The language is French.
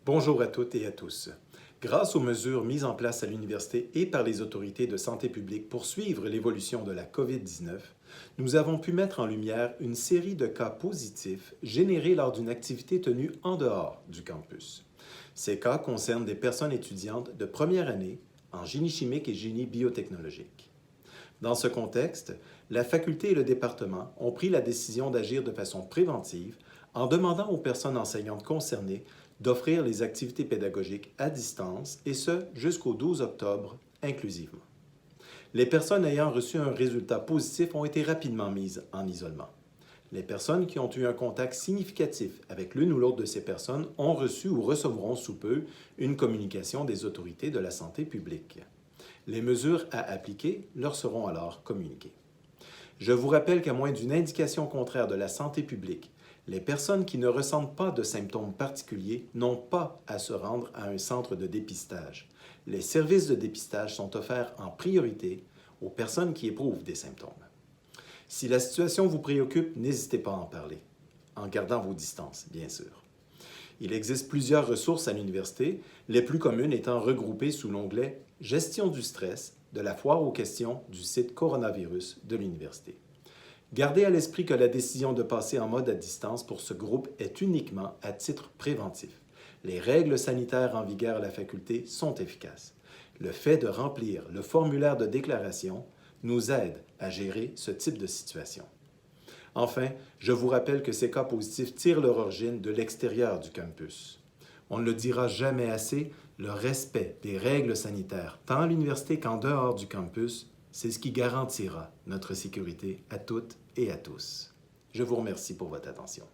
Bonjour à toutes et à tous. Grâce aux mesures mises en place à l'université et par les autorités de santé publique pour suivre l'évolution de la COVID-19, nous avons pu mettre en lumière une série de cas positifs générés lors d'une activité tenue en dehors du campus. Ces cas concernent des personnes étudiantes de première année en génie chimique et génie biotechnologique. Dans ce contexte, la faculté et le département ont pris la décision d'agir de façon préventive en demandant aux personnes enseignantes concernées d'offrir les activités pédagogiques à distance, et ce jusqu'au 12 octobre inclusivement. Les personnes ayant reçu un résultat positif ont été rapidement mises en isolement. Les personnes qui ont eu un contact significatif avec l'une ou l'autre de ces personnes ont reçu ou recevront sous peu une communication des autorités de la santé publique. Les mesures à appliquer leur seront alors communiquées. Je vous rappelle qu'à moins d'une indication contraire de la santé publique, les personnes qui ne ressentent pas de symptômes particuliers n'ont pas à se rendre à un centre de dépistage. Les services de dépistage sont offerts en priorité aux personnes qui éprouvent des symptômes. Si la situation vous préoccupe, n'hésitez pas à en parler, en gardant vos distances, bien sûr. Il existe plusieurs ressources à l'université, les plus communes étant regroupées sous l'onglet « Gestion du stress » de la foire aux questions du site Coronavirus de l'université. Gardez à l'esprit que la décision de passer en mode à distance pour ce groupe est uniquement à titre préventif. Les règles sanitaires en vigueur à la faculté sont efficaces. Le fait de remplir le formulaire de déclaration nous aide à gérer ce type de situation. Enfin, je vous rappelle que ces cas positifs tirent leur origine de l'extérieur du campus. On ne le dira jamais assez, le respect des règles sanitaires, tant à l'université qu'en dehors du campus, c'est ce qui garantira notre sécurité à toutes et à tous. Je vous remercie pour votre attention.